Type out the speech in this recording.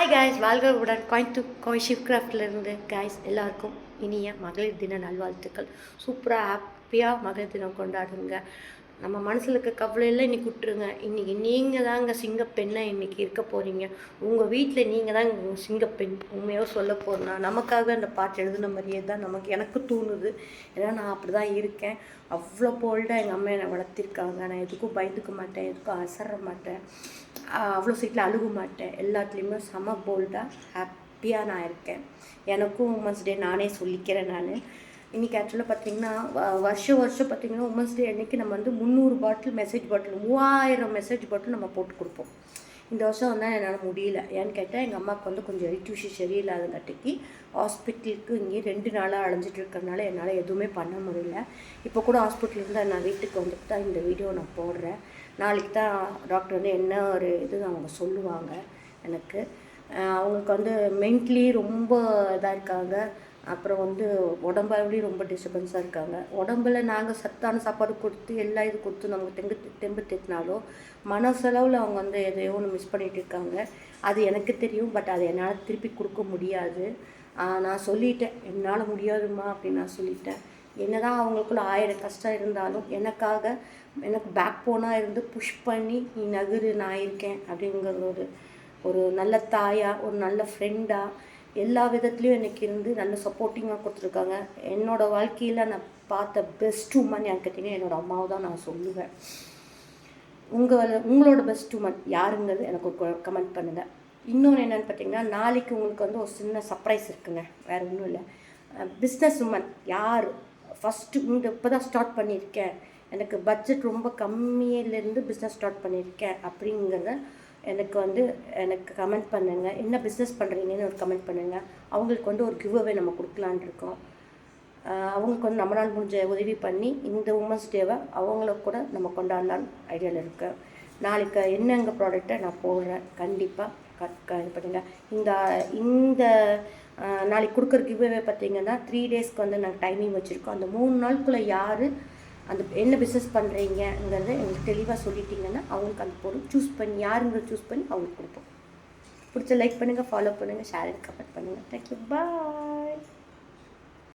Hi guys, வாழ்களுடன் Coimbatore shift கிராஃப்ட்லேருந்து guys எல்லாருக்கும் இனிய மகளிர் தின நல்வாழ்த்துக்கள். சூப்பராக ஹாப்பியாக மகளிர் தினம் கொண்டாடுங்க. நம்ம மனசில் இருக்க கவலையெல்லாம் இன்றைக்கி விட்டுருங்க. இன்றைக்கி நீங்கள் தாங்க சிங்கப்பெண்ணை இன்றைக்கி இருக்க போகிறீங்க. உங்கள் வீட்டில் நீங்கள் தான் சிங்கப்பெண். உண்மையாக சொல்ல போகிறேன்னா நமக்காக அந்த பாட்டு எழுதுன மாதிரியே தான் எனக்கு தோணுது. ஏன்னா நான் அப்படி தான் இருக்கேன். அவ்வளோ போல்டாக எங்கள் அம்மா என்னை வளர்த்திருக்காங்க. நான் எதுக்கும் பயந்துக்க மாட்டேன், எதுக்கும் அசர மாட்டேன், அவ்வளோ சீட்டில் அழுக மாட்டேன். எல்லாத்துலேயுமே செம போல்டாக ஹாப்பியாக நான் இருக்கேன். எனக்கும் உமன்ஸ் டே நானே சொல்லிக்கிறேன். நான் இன்றைக்கி ஆக்சுவலாக பார்த்திங்கன்னா வருஷம் பார்த்திங்கன்னா உமன்ஸ் டே அன்றைக்கி நம்ம 300 பாட்டில் மெசேஜ் பாட்டில் 3000 மெசேஜ் பாட்டில் நம்ம போட்டு கொடுப்போம். இந்த வருஷம் என்னால் முடியல. ஏன்னு கேட்டால் எங்கள் அம்மாவுக்கு கொஞ்சம் ஹெல்த் இஷ்யூ சரியில்லாதங்காட்டிக்கு ஹாஸ்பிட்டலுக்கு இங்கே 2 நாளாக அலைஞ்சிட்டு இருக்கிறதுனால என்னால் எதுவுமே பண்ண முடியல. இப்போ கூட ஹாஸ்பிட்டலேருந்து நான் வீட்டுக்கு வந்துட்டு தான் இந்த வீடியோ நான் போடுறேன். நாளைக்கு தான் டாக்டர் என்ன ஒரு இது அவங்க சொல்லுவாங்க. எனக்கு அவங்களுக்கு மென்டலி ரொம்ப இதாக இருக்காங்க. அப்புறம் உடம்பாவிலையும் ரொம்ப டிஸ்டர்பன்ஸாக இருக்காங்க. உடம்புல நாங்கள் சத்தான சாப்பாடு கொடுத்து எல்லா இது கொடுத்து நமக்கு தெம்பு தேத்தினாலும் மனசளவில் அவங்க எதையோ ஒன்று மிஸ் பண்ணிகிட்டு இருக்காங்க. அது எனக்கு தெரியும். பட் அதை என்னால் திருப்பி கொடுக்க முடியாது. நான் சொல்லிட்டேன், என்னால் முடியாதுமா அப்படின்னு நான் சொல்லிட்டேன். என்ன தான் அவங்களுக்குள்ள 1000 கஷ்டம் இருந்தாலும் எனக்கு பேக் போனாக இருந்து புஷ் பண்ணி நீ நகரு, நான் இருக்கேன் அப்படிங்கிறது ஒரு நல்ல தாயாக, ஒரு நல்ல ஃப்ரெண்டாக, எல்லா விதத்துலேயும் எனக்கு இருந்து நல்ல சப்போர்ட்டிங்காக கொடுத்துருக்காங்க. என்னோடய வாழ்க்கையில் நான் பார்த்த பெஸ்ட் உமன் எனக்கு கேட்டிங்கன்னா என்னோடய தான் நான் சொல்லுவேன். உங்களோட பெஸ்ட் உமன் யாருங்கிறது எனக்கு ஒரு கமெண்ட் பண்ணுங்கள். இன்னொன்று என்னென்னு பார்த்தீங்கன்னா, நாளைக்கு உங்களுக்கு ஒரு சின்ன சர்ப்ரைஸ் இருக்குங்க. வேறு ஒன்றும் இல்லை. பிஸ்னஸ் உமன் யார் ஃபஸ்ட்டு இப்போ தான் ஸ்டார்ட் பண்ணியிருக்கேன், எனக்கு பட்ஜெட் ரொம்ப கம்மியிலேருந்து பிஸ்னஸ் ஸ்டார்ட் பண்ணியிருக்கேன் அப்படிங்கிறத எனக்கு கமெண்ட் பண்ணுங்கள். என்ன பிஸ்னஸ் பண்ணுறீங்கன்னு ஒரு கமெண்ட் பண்ணுங்கள். அவங்களுக்கு ஒரு கிவ் அவே நம்ம கொடுக்கலான் இருக்கோம். அவங்களுக்கு நம்மளால் முடிஞ்ச உதவி பண்ணி இந்த உமன்ஸ் டேவை அவங்கள கூட நம்ம கொண்டாடலான்னு ஐடியாவில் இருக்கேன். நாளைக்கு என்னங்க ப்ராடக்டை நான் போடுறேன். கண்டிப்பாக இது பண்ணுங்கள். இந்த நாளைக்கு கொடுக்குற கிவ் அவே பார்த்திங்கன்னா 3 டேஸ்க்கு நாங்கள் டைமிங் வச்சுருக்கோம். அந்த 3 நாளுக்குள்ளே யார் என்ன பிஸ்னஸ் பண்ணுறீங்கிறத எங்களுக்கு தெளிவாக சொல்லிட்டிங்கன்னா அவங்களுக்கு அந்த பொருள் சூஸ் பண்ணி யாருங்கிறத சூஸ் பண்ணி அவங்களுக்கு கொடுப்போம். பிடிச்ச லைக் பண்ணுங்கள், ஃபாலோ பண்ணுங்கள், ஷேர் கமெண்ட் பண்ணுங்கள். தேங்க்யூ, பாய்.